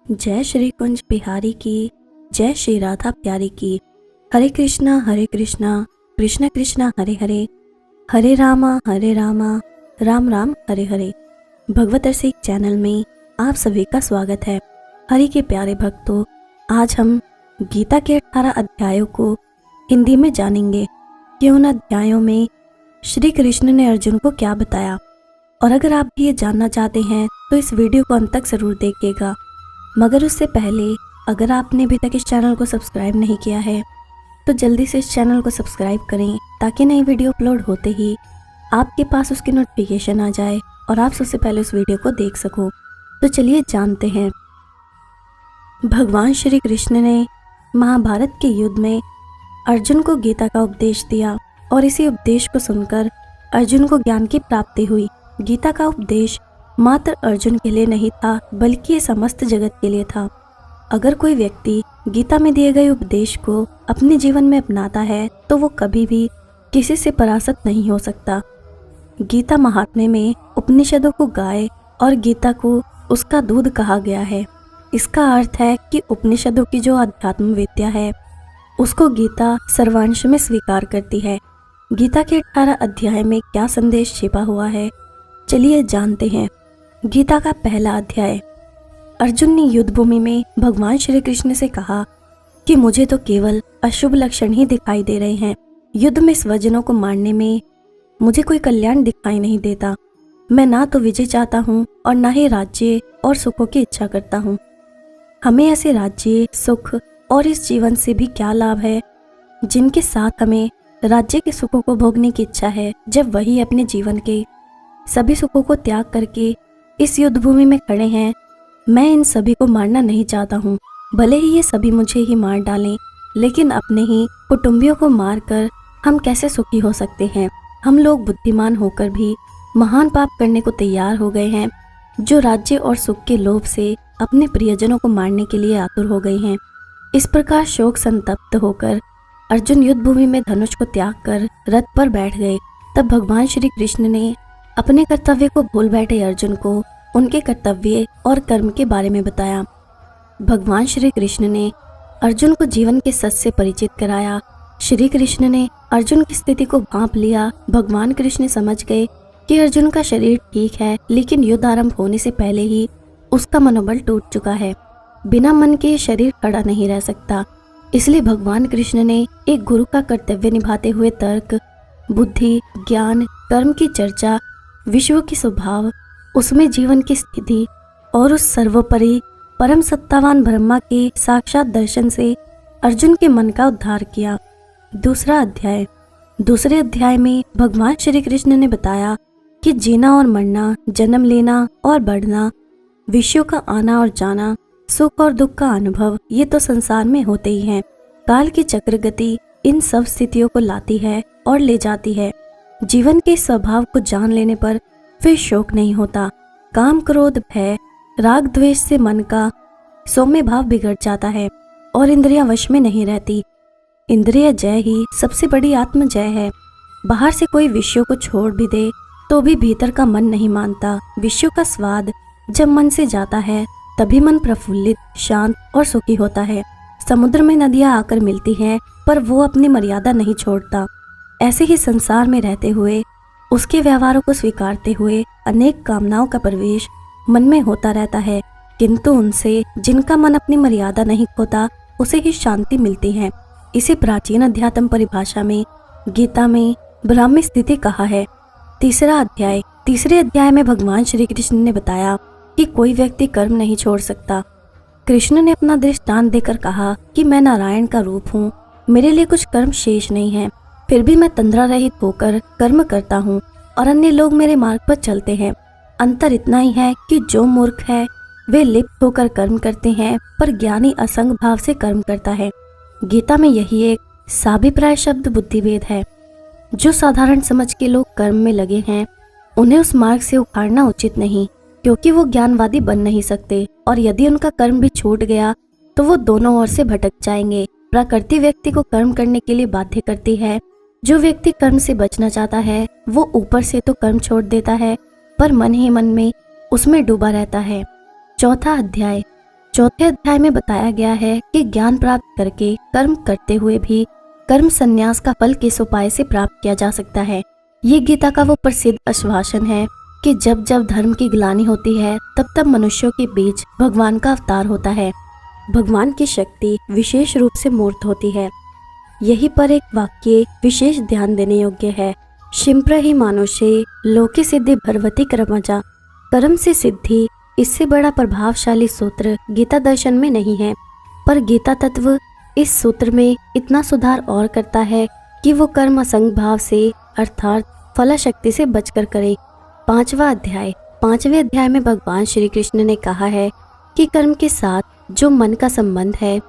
जय श्री कुंज बिहारी की, जय श्री राधा प्यारी की। हरे कृष्णा कृष्ण कृष्णा हरे हरे, हरे रामा राम राम हरे हरे। भगवत रसिक चैनल में आप सभी का स्वागत है। हरि के प्यारे भक्तों, आज हम गीता के 18 अध्यायों को हिंदी में जानेंगे कि उन अध्यायों में श्री कृष्ण ने अर्जुन को क्या बताया। और अगर आप भी ये जानना चाहते हैं तो इस वीडियो को अंत तक जरूर देखिएगा। मगर उससे पहले अगर आपने अभी तक इस चैनल को सब्सक्राइब नहीं किया है तो जल्दी से इस चैनल को सब्सक्राइब करें ताकि नई वीडियो अपलोड होते ही आपके पास उसकी नोटिफिकेशन आ जाए और आप सबसे पहले उस वीडियो को देख सको। तो चलिए जानते हैं। भगवान श्री कृष्ण ने महाभारत के युद्ध में अर्जुन को गीता का उपदेश दिया और इसी उपदेश को सुनकर अर्जुन को ज्ञान की प्राप्ति हुई। गीता का उपदेश मात्र अर्जुन के लिए नहीं था बल्कि ये समस्त जगत के लिए था। अगर कोई व्यक्ति गीता में दिए गए उपदेश को अपने जीवन में अपनाता है तो वो कभी भी किसी से परास्त नहीं हो सकता। गीता महात्म्य में उपनिषदों को गाय और गीता को उसका दूध कहा गया है। इसका अर्थ है कि उपनिषदों की जो अध्यात्म विद्या है उसको गीता सर्वांश में स्वीकार करती है। गीता के 18 अध्याय में क्या संदेश छिपा हुआ है, चलिए जानते हैं। गीता का पहला अध्याय। अर्जुन ने युद्ध भूमि में भगवान श्री कृष्ण से कहा कि मुझे तो केवल अशुभ लक्षण ही दिखाई दे रहे हैं। युद्ध में स्वजनों को मारने में मुझे कोई कल्याण दिखाई नहीं देता। मैं ना तो विजय चाहता हूँ और ना ही राज्य और सुखों की इच्छा करता हूँ। हमें ऐसे राज्य, सुख और इस जीवन से भी क्या लाभ है जिनके साथ हमें राज्य के सुखों को भोगने की इच्छा है, जब वही अपने जीवन के सभी सुखों को त्याग करके इस युद्ध भूमि में खड़े हैं। मैं इन सभी को मारना नहीं चाहता हूँ, भले ही ये सभी मुझे ही मार डालें, लेकिन अपने ही कुटुंबियों को मारकर हम कैसे सुखी हो सकते हैं। हम लोग बुद्धिमान होकर भी महान पाप करने को तैयार हो गए हैं, जो राज्य और सुख के लोभ से अपने प्रियजनों को मारने के लिए आतुर हो गए हैं। इस प्रकार शोक संतप्त होकर अर्जुन युद्ध भूमि में धनुष को त्याग कर रथ पर बैठ गए। तब भगवान श्री कृष्ण ने अपने कर्तव्य को भूल बैठे अर्जुन को उनके कर्तव्य और कर्म के बारे में बताया। भगवान श्री कृष्ण ने अर्जुन को जीवन के सच से परिचित कराया। श्री कृष्ण ने अर्जुन की स्थिति को भांप लिया। भगवान कृष्ण समझ गए कि अर्जुन का शरीर ठीक है, लेकिन युद्ध आरंभ होने से पहले ही उसका मनोबल टूट चुका है। बिना मन के शरीर खड़ा नहीं रह सकता। इसलिए भगवान कृष्ण ने एक गुरु का कर्तव्य निभाते हुए तर्क, बुद्धि, ज्ञान, कर्म की चर्चा, विश्व की स्वभाव, उसमें जीवन की स्थिति और उस सर्वोपरि परम सत्तावान ब्रह्मा के साक्षात दर्शन से अर्जुन के मन का उद्धार किया। दूसरा अध्याय। दूसरे अध्याय में भगवान श्री कृष्ण ने बताया कि जीना और मरना, जन्म लेना और बढ़ना, विषयों का आना और जाना, सुख और दुख का अनुभव, ये तो संसार में होते ही हैं। काल की चक्र गति इन सब स्थितियों को लाती है और ले जाती है। जीवन के स्वभाव को जान लेने पर फिर शोक नहीं होता। काम, क्रोध, भय, राग, द्वेष से मन का सौम्य भाव बिगड़ जाता है और इंद्रियां वश में नहीं रहती। इंद्रिय जय ही सबसे बड़ी आत्म जय है। बाहर से कोई विषयों को छोड़ भी दे तो भी भीतर का मन नहीं मानता। विषयों का स्वाद जब मन से जाता है तभी मन प्रफुल्लित, शांत और सुखी होता है। समुद्र में नदियां आकर मिलती हैं पर वो अपनी मर्यादा नहीं छोड़ता। ऐसे ही संसार में रहते हुए, उसके व्यवहारों को स्वीकारते हुए अनेक कामनाओं का प्रवेश मन में होता रहता है, किंतु उनसे जिनका मन अपनी मर्यादा नहीं खोता उसे ही शांति मिलती है। इसे प्राचीन अध्यात्म परिभाषा में गीता में ब्राह्मी स्थिति कहा है। तीसरा अध्याय। तीसरे अध्याय में भगवान श्री कृष्ण ने बताया कि कोई व्यक्ति कर्म नहीं छोड़ सकता। कृष्ण ने अपना दृष्टांत देकर कहा कि मैं नारायण का रूप हूँ, मेरे लिए कुछ कर्म शेष नहीं है, फिर भी मैं तंद्रा रहित होकर कर्म करता हूँ और अन्य लोग मेरे मार्ग पर चलते हैं। अंतर इतना ही है कि जो मूर्ख है वे लिप्त होकर कर्म करते हैं, पर ज्ञानी असंग भाव से कर्म करता है। गीता में यही एक साभिप्राय शब्द बुद्धिभेद है। जो साधारण समझ के लोग कर्म में लगे हैं उन्हें उस मार्ग से उखाड़ना उचित नहीं, क्योंकि वो ज्ञानवादी बन नहीं सकते और यदि उनका कर्म भी छूट गया तो वो दोनों ओर से भटक जाएंगे। प्रकृति व्यक्ति को कर्म करने के लिए बाध्य करती है। जो व्यक्ति कर्म से बचना चाहता है वो ऊपर से तो कर्म छोड़ देता है पर मन ही मन में उसमें डूबा रहता है। चौथा अध्याय। चौथे अध्याय में बताया गया है कि ज्ञान प्राप्त करके कर्म करते हुए भी कर्म संन्यास का फल किस उपाय से प्राप्त किया जा सकता है। ये गीता का वो प्रसिद्ध आश्वासन है कि जब जब धर्म की ग्लानि होती है तब तब मनुष्यों के बीच भगवान का अवतार होता है। भगवान की शक्ति विशेष रूप से मूर्त होती है। यहीं पर एक वाक्य विशेष ध्यान देने योग्य है। शिम्प्र ही मानुषे लोके सिद्धि भरवती कर्मजा। कर्म से सिद्धि, इससे बड़ा प्रभावशाली सूत्र गीता दर्शन में नहीं है, पर गीता तत्व इस सूत्र में इतना सुधार और करता है कि वो कर्म असंग भाव से अर्थात फला शक्ति से बचकर करे। 5वां अध्याय। 5वें अध्याय में भगवान श्री कृष्ण ने कहा है कि कर्म के साथ जो मन का संबंध है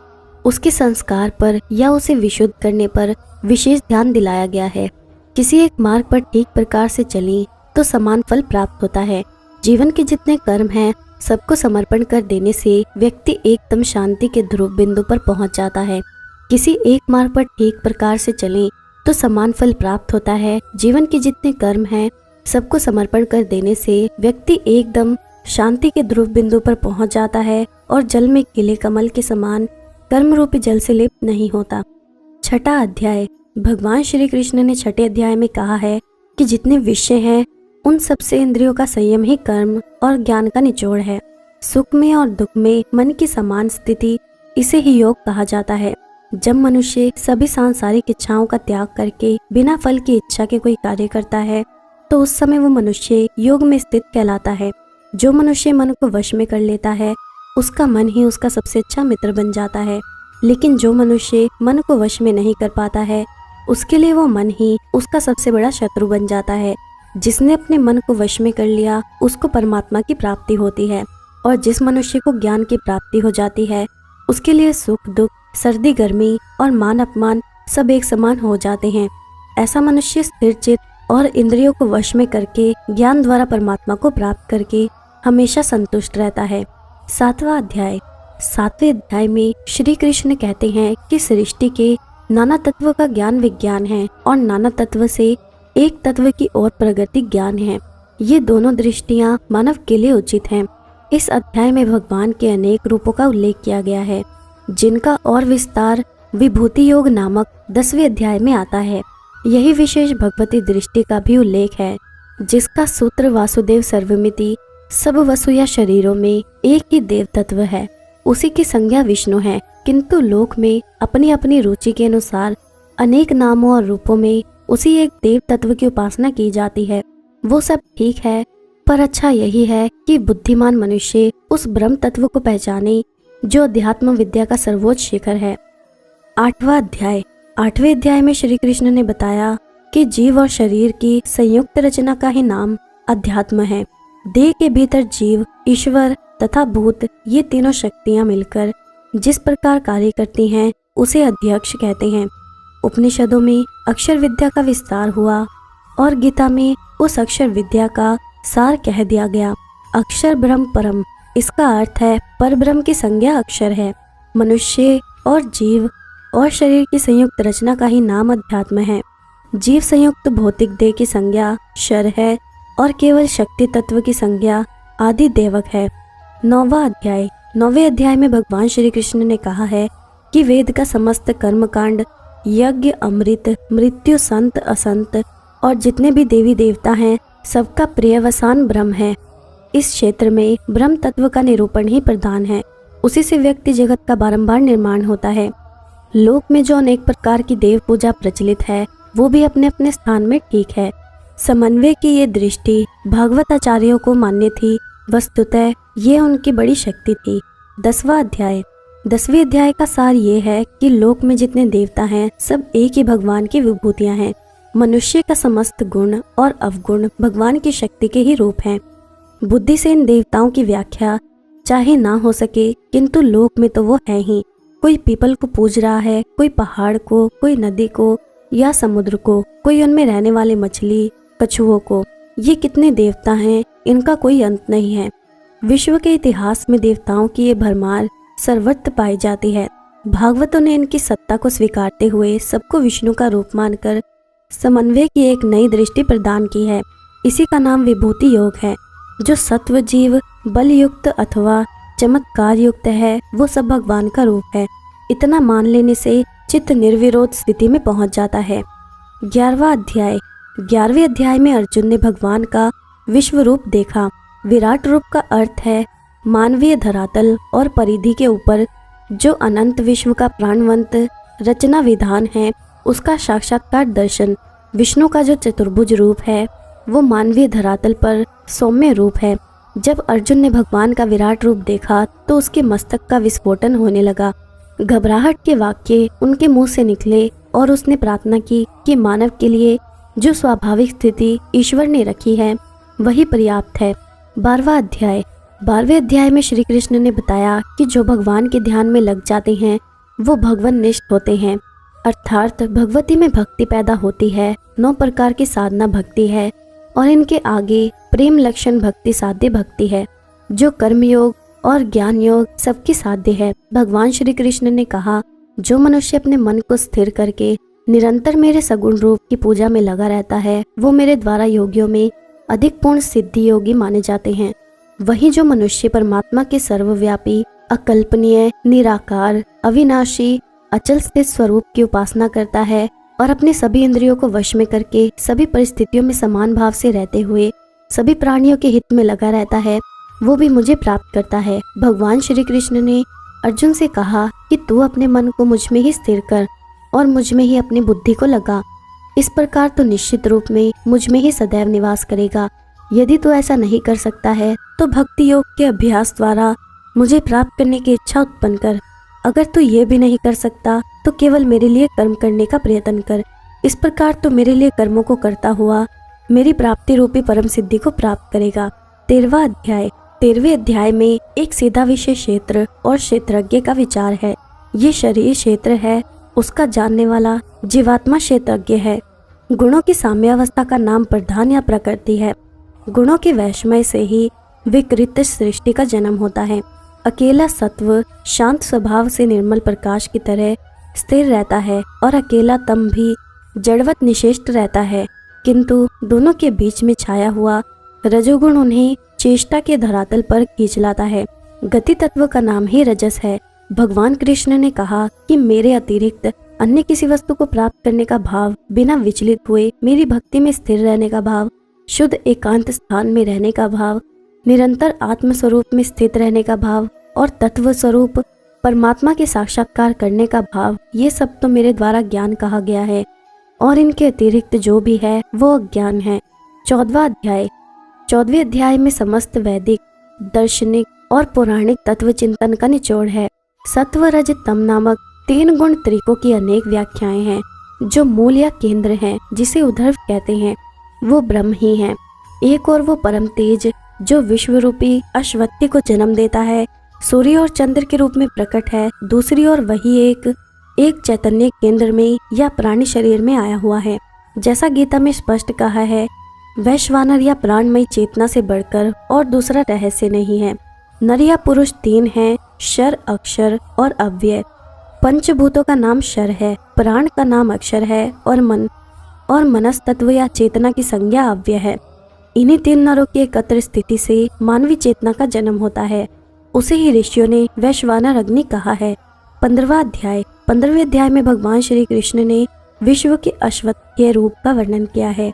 उसके संस्कार पर या उसे विशुद्ध करने पर विशेष ध्यान दिलाया गया है। किसी एक मार्ग पर ठीक प्रकार से चली तो समान फल प्राप्त होता है। जीवन के जितने कर्म हैं सबको समर्पण कर देने से व्यक्ति एकदम शांति के ध्रुव बिंदु पर पहुंच जाता है। किसी एक मार्ग पर ठीक प्रकार से चलें तो समान फल प्राप्त होता है। जीवन के जितने कर्म हैं सबको समर्पण कर देने से व्यक्ति एकदम शांति के ध्रुव बिंदु पर पहुंच जाता है और जल में खिले कमल के समान कर्म रूपी जल से लिप्त नहीं होता। 6वां अध्याय। भगवान श्री कृष्ण ने 6ठे अध्याय में कहा है कि जितने विषय हैं उन सबसे इंद्रियों का संयम ही कर्म और ज्ञान का निचोड़ है। सुख में और दुख में मन की समान स्थिति, इसे ही योग कहा जाता है। जब मनुष्य सभी सांसारिक इच्छाओं का त्याग करके बिना फल की इच्छा के कोई कार्य करता है तो उस समय वो मनुष्य योग में स्थित कहलाता है। जो मनुष्य मन को वश में कर लेता है उसका मन ही उसका सबसे अच्छा मित्र बन जाता है। लेकिन जो मनुष्य मन को वश में नहीं कर पाता है उसके लिए वो मन ही उसका सबसे बड़ा शत्रु बन जाता है। जिसने अपने मन को वश में कर लिया उसको परमात्मा की प्राप्ति होती है, और जिस मनुष्य को ज्ञान की प्राप्ति हो जाती है उसके लिए सुख दुख, सर्दी गर्मी और मान अपमान सब एक समान हो जाते हैं। ऐसा मनुष्य स्थिर चित्त और इंद्रियों को वश में करके ज्ञान द्वारा परमात्मा को प्राप्त करके हमेशा संतुष्ट रहता है। 7वां अध्याय। 7वें अध्याय में श्री कृष्ण कहते हैं कि सृष्टि के नाना तत्व का ज्ञान विज्ञान है और नाना तत्व से एक तत्व की ओर प्रगति ज्ञान है। ये दोनों दृष्टियां मानव के लिए उचित हैं। इस अध्याय में भगवान के अनेक रूपों का उल्लेख किया गया है जिनका और विस्तार विभूति योग नामक 10वें अध्याय में आता है। यही विशेष भगवती दृष्टि का भी उल्लेख है जिसका सूत्र वासुदेव सर्वमिति, सब वसु या शरीरों में एक ही देव तत्व है, उसी की संज्ञा विष्णु है। किंतु लोक में अपनी अपनी रुचि के अनुसार अनेक नामों और रूपों में उसी एक देव तत्व की उपासना की जाती है। वो सब ठीक है, पर अच्छा यही है कि बुद्धिमान मनुष्य उस ब्रह्म तत्व को पहचाने जो अध्यात्म विद्या का सर्वोच्च शिखर है। 8वां अध्याय। 8वें अध्याय में श्री कृष्ण ने बताया कि जीव और शरीर की संयुक्त रचना का ही नाम अध्यात्म है। देह के भीतर जीव, ईश्वर तथा भूत, ये तीनों शक्तियां मिलकर जिस प्रकार कार्य करती हैं उसे अध्यक्ष कहते हैं। उपनिषदों में अक्षर विद्या का विस्तार हुआ और गीता में उस अक्षर विद्या का सार कह दिया गया। अक्षर ब्रह्म परम, इसका अर्थ है पर ब्रह्म की संज्ञा अक्षर है। मनुष्य और जीव और शरीर की संयुक्त रचना का ही नाम अध्यात्म है। जीव संयुक्त भौतिक देह की संज्ञा शर है और केवल शक्ति तत्व की संज्ञा आदि देवक है। 9वां अध्याय। 9वें अध्याय में भगवान श्री कृष्ण ने कहा है कि वेद का समस्त कर्मकांड, यज्ञ, अमृत, मृत्यु, संत असंत और जितने भी देवी देवता हैं सबका प्रियवसान ब्रह्म है। इस क्षेत्र में ब्रह्म तत्व का निरूपण ही प्रधान है। उसी से व्यक्ति जगत का बारंबार निर्माण होता है। लोक में जो अनेक प्रकार की देव पूजा प्रचलित है वो भी अपने अपने स्थान में ठीक है। समन्वय की ये दृष्टि भागवत आचार्यों को मान्य थी। वस्तुतः ये उनकी बड़ी शक्ति थी। 10वां अध्याय। 10वें अध्याय का सार ये है कि लोक में जितने देवता हैं सब एक ही भगवान की विभूतियां हैं। मनुष्य का समस्त गुण और अवगुण भगवान की शक्ति के ही रूप हैं। बुद्धि से इन देवताओं की व्याख्या चाहे ना हो सके किंतु लोक में तो वो है ही। कोई पीपल को पूज रहा है, कोई पहाड़ को, कोई नदी को या समुद्र को, कोई उनमें रहने वाले मछली कछुओं को। ये कितने देवता हैं, इनका कोई अंत नहीं है। विश्व के इतिहास में देवताओं की ये भरमार सर्वत्र पाई जाती है। भागवतों ने इनकी सत्ता को स्वीकारते हुए सबको विष्णु का रूप मानकर समन्वय की एक नई दृष्टि प्रदान की है। इसी का नाम विभूति योग है, जो सत्व जीव बलयुक्त अथवा चमत्कार युक्त है, वो सब भगवान का रूप है। इतना मान लेने से चित्त निर्विरोध स्थिति में पहुंच जाता है। 11वां अध्याय। 11वें अध्याय में अर्जुन ने भगवान का विश्व रूप देखा। विराट रूप का अर्थ है मानवीय धरातल और परिधि के ऊपर जो अनंत विश्व का प्राणवंत रचना विधान है, उसका साक्षात्कार दर्शन। विष्णु का जो चतुर्भुज रूप है वो मानवीय धरातल पर सौम्य रूप है। जब अर्जुन ने भगवान का विराट रूप देखा तो उसके मस्तक का विस्फोटन होने लगा। घबराहट के वाक्य उनके मुंह से निकले और उसने प्रार्थना की कि मानव के लिए जो स्वाभाविक स्थिति ईश्वर ने रखी है वही पर्याप्त है। 12वां अध्याय। 12वें अध्याय में श्री कृष्ण ने बताया कि जो भगवान के ध्यान में लग जाते हैं वो भगवान निष्ठ होते हैं, अर्थात भगवती में भक्ति पैदा होती है। 9 प्रकार की साधना भक्ति है और इनके आगे प्रेम लक्षण भक्ति साध्य भक्ति है, जो कर्मयोग और ज्ञान योग सबकी साध्य है। भगवान श्री कृष्ण ने कहा, जो मनुष्य अपने मन को स्थिर करके निरंतर मेरे सगुण रूप की पूजा में लगा रहता है वो मेरे द्वारा योगियों में अधिक पूर्ण सिद्धि योगी माने जाते हैं। वही जो मनुष्य परमात्मा के सर्वव्यापी, अकल्पनीय, निराकार, अविनाशी, अचल स्थित स्वरूप की उपासना करता है और अपने सभी इंद्रियों को वश में करके सभी परिस्थितियों में समान भाव से रहते हुए सभी प्राणियों के हित में लगा रहता है, वो भी मुझे प्राप्त करता है। भगवान श्री कृष्ण ने अर्जुन से कहा कि तू अपने मन को मुझ में ही स्थिर कर और मुझ में ही अपनी बुद्धि को लगा। इस प्रकार तो निश्चित रूप में मुझ में ही सदैव निवास करेगा। यदि तू ऐसा नहीं कर सकता है तो भक्ति योग के अभ्यास द्वारा मुझे प्राप्त करने की इच्छा उत्पन्न कर। अगर तू ये भी नहीं कर सकता तो केवल मेरे लिए कर्म करने का प्रयत्न कर। इस प्रकार तो मेरे लिए कर्मों को करता हुआ मेरी प्राप्ति रूपी परम सिद्धि को प्राप्त करेगा। 13वां अध्याय। 13वें अध्याय में एक सीधा विषय क्षेत्र और क्षेत्रज्ञ का विचार है। ये शरीर क्षेत्र है, उसका जानने वाला जीवात्मा क्षेत्रज्ञ है। गुणों की साम्यावस्था का नाम प्रधान या प्रकृति है। गुणों के वैषम्य से ही विकृत सृष्टि का जन्म होता है। अकेला सत्व शांत स्वभाव से निर्मल प्रकाश की तरह स्थिर रहता है और अकेला तम भी जड़वत निशेष्ट रहता है, किंतु दोनों के बीच में छाया हुआ रजोगुण उन्हें चेष्टा के धरातल पर खींच लाता है। गति तत्व का नाम ही रजस है। भगवान कृष्ण ने कहा कि मेरे अतिरिक्त अन्य किसी वस्तु को प्राप्त करने का भाव, बिना विचलित हुए मेरी भक्ति में स्थिर रहने का भाव, शुद्ध एकांत स्थान में रहने का भाव, निरंतर आत्म स्वरूप में स्थित रहने का भाव और तत्व स्वरूप परमात्मा के साक्षात्कार करने का भाव, ये सब तो मेरे द्वारा ज्ञान कहा गया है और इनके अतिरिक्त जो भी है वो अज्ञान है। 14वां अध्याय। 14वें अध्याय में समस्त वैदिक, दार्शनिक और पौराणिक तत्व चिंतन का निचोड़ है। सत्व रज तम नामक 3 गुण त्रिकों की अनेक व्याख्याएं हैं। जो मूल या केंद्र हैं, जिसे उद्धव कहते हैं, वो ब्रह्म ही है। एक और वो परम तेज जो विश्व रूपी अश्वत्थ को जन्म देता है, सूर्य और चंद्र के रूप में प्रकट है। दूसरी ओर वही एक चैतन्य केंद्र में या प्राणी शरीर में आया हुआ है। जैसा गीता में स्पष्ट कहा है, वैश्वानर या प्राणमयी चेतना से बढ़कर और दूसरा रहस्य नहीं है। नर या पुरुष 3 हैं, क्षर, अक्षर और अव्यय। पंचभूतों का नाम क्षर है, प्राण का नाम अक्षर है और मनस तत्व या चेतना की संज्ञा अव्यय है। इन्हीं 3 नरों की एकत्र स्थिति से मानवीय चेतना का जन्म होता है। उसे ही ऋषियों ने वैश्वानर अग्नि कहा है। 15वां अध्याय। 15वें अध्याय में भगवान श्री कृष्ण ने विश्व के अश्वत्थ रूप का वर्णन किया है।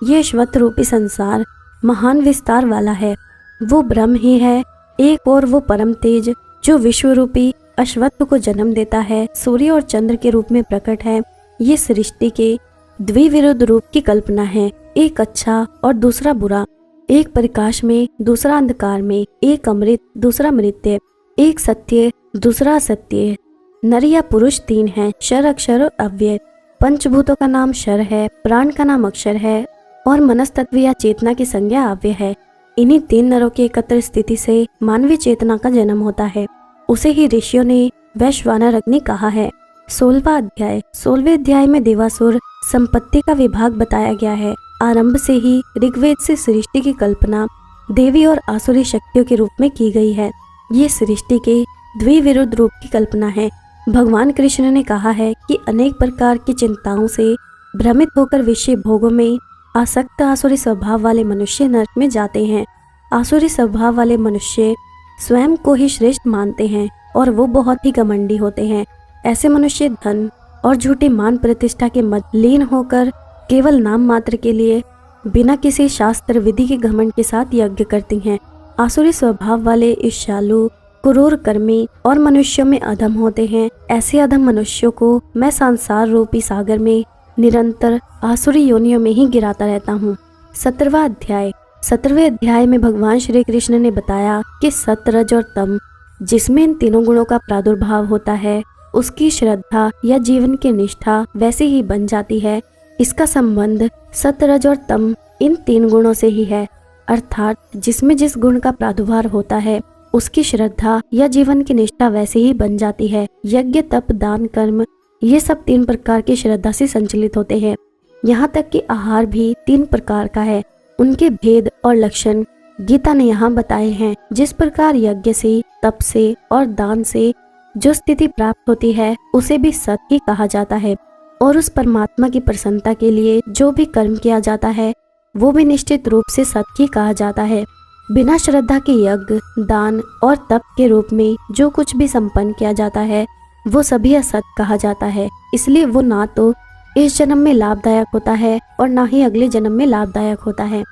ये अश्वत्थ रूपी संसार महान विस्तार वाला है। वो ब्रह्म ही है। एक और वो परम तेज जो विश्व रूपी अश्वत्थ को जन्म देता है, सूर्य और चंद्र के रूप में प्रकट है। ये सृष्टि के द्विविरुद्ध रूप की कल्पना है। एक अच्छा और दूसरा बुरा, एक प्रकाश में दूसरा अंधकार में, एक अमृत दूसरा मृत्य, एक सत्य दूसरा असत्य। नर या पुरुष 3 हैं, क्षर, अक्षर और अव्यय। पंचभूतों का नाम क्षर है, प्राण का नाम अक्षर है और मनस तत्व या चेतना की संज्ञा अव्यय है। इन्हीं 3 नरों की एकत्र स्थिति से मानवीय चेतना का जन्म होता है। उसे ही ऋषियों ने वैश्वानर अग्नि कहा है। 16वां अध्याय। 16वें अध्याय में देवासुर संपत्ति का विभाग बताया गया है। आरंभ से ही ऋग्वेद से सृष्टि की कल्पना देवी और आसुरी शक्तियों के रूप में की गई है। ये सृष्टि के द्विविरुद्ध रूप की कल्पना है। भगवान कृष्ण ने कहा है कि अनेक प्रकार की चिंताओं से भ्रमित होकर विषय भोगों में आसक्त आसुरी स्वभाव वाले मनुष्य नरक में जाते हैं। आसुरी स्वभाव वाले मनुष्य स्वयं को ही श्रेष्ठ मानते हैं और वो बहुत ही घमंडी होते हैं। ऐसे मनुष्य धन और झूठी मान प्रतिष्ठा के मध्य लीन होकर केवल नाम मात्र के लिए बिना किसी शास्त्र विधि के घमंड के साथ यज्ञ करती हैं। आसुरी स्वभाव वाले ईर्ष्यालु, क्रूर कर्मी और मनुष्यों में अधम होते हैं। ऐसे अधम मनुष्यों को मैं संसार रूपी सागर में निरंतर आसुरी योनियों में ही गिराता रहता हूँ। 17वां अध्याय। 17वें अध्याय में भगवान श्री कृष्ण ने बताया कि सत्य, रज और तम, जिसमें इन तीनों गुणों का प्रादुर्भाव होता है, उसकी श्रद्धा या जीवन की निष्ठा वैसे ही बन जाती है। इसका संबंध सत्य, रज और तम इन 3 गुणों से ही है, अर्थात जिसमें जिस गुण का प्रादुर्भाव होता है उसकी श्रद्धा या जीवन की निष्ठा वैसे ही बन जाती है। यज्ञ, तप, दान, कर्म, ये सब 3 प्रकार की श्रद्धा से संचालित होते हैं। यहाँ तक कि आहार भी 3 प्रकार का है। उनके भेद और लक्षण गीता ने यहाँ बताए हैं। जिस प्रकार यज्ञ से, तप से और दान से जो स्थिति प्राप्त होती है उसे भी सत्य ही कहा जाता है, और उस परमात्मा की प्रसन्नता के लिए जो भी कर्म किया जाता है वो भी निश्चित रूप से सत्य ही कहा जाता है। बिना श्रद्धा के यज्ञ, दान और तप के रूप में जो कुछ भी संपन्न किया जाता है वो सभी असत्य कहा जाता है। इसलिए वो ना तो इस जन्म में लाभदायक होता है और ना ही अगले जन्म में लाभदायक होता है।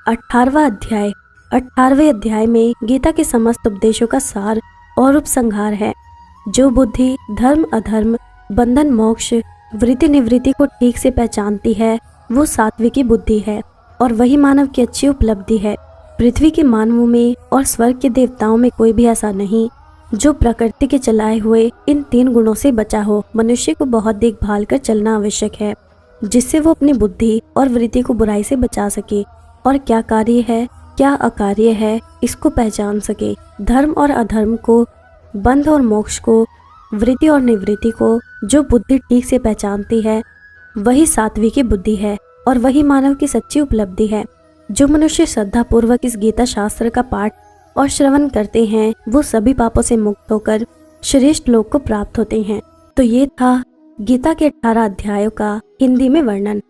18वां अध्याय। 18वें अध्याय में गीता के समस्त उपदेशों का सार और उपसंहार है। जो बुद्धि धर्म, अधर्म, बंधन, मोक्ष, वृत्ति, निवृत्ति को ठीक से पहचानती है वो सात्विकी बुद्धि है, और वही मानव की अच्छी उपलब्धि है। पृथ्वी के मानवों में और स्वर्ग के देवताओं में कोई भी ऐसा नहीं जो प्रकृति के चलाए हुए इन 3 गुणों से बचा हो। मनुष्य को बहुत देखभाल कर चलना आवश्यक है, जिससे वो अपनी बुद्धि और वृत्ति को बुराई से बचा सके और क्या कार्य है क्या अकार्य है इसको पहचान सके। धर्म और अधर्म को, बंध और मोक्ष को, वृत्ति और निवृत्ति को जो बुद्धि ठीक से पहचानती है वही सात्विकी बुद्धि है, और वही मानव की सच्ची उपलब्धि है। जो मनुष्य श्रद्धा पूर्वक इस गीता शास्त्र का पाठ और श्रवण करते हैं वो सभी पापों से मुक्त होकर श्रेष्ठ लोक को प्राप्त होते हैं। तो ये था गीता के 18 अध्यायों का हिंदी में वर्णन।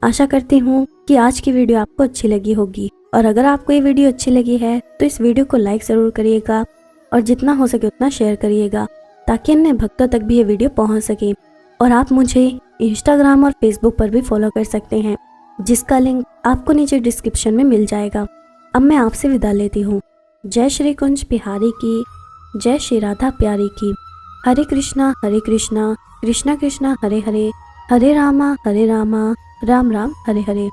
आशा करती हूँ कि आज की वीडियो आपको अच्छी लगी होगी, और अगर आपको ये वीडियो अच्छी लगी है तो इस वीडियो को लाइक जरूर करिएगा और जितना हो सके उतना शेयर करिएगा, ताकि अन्य भक्तों तक भी ये वीडियो पहुँच सके। और आप मुझे इंस्टाग्राम और फेसबुक पर भी फॉलो कर सकते हैं, जिसका लिंक आपको नीचे डिस्क्रिप्शन में मिल जाएगा। अब मैं आपसे विदा लेती हूँ। जय श्री कुंज बिहारी की, जय श्री राधा प्यारी की। हरे कृष्णा कृष्णा कृष्णा हरे हरे, हरे रामा राम राम हरे हरे।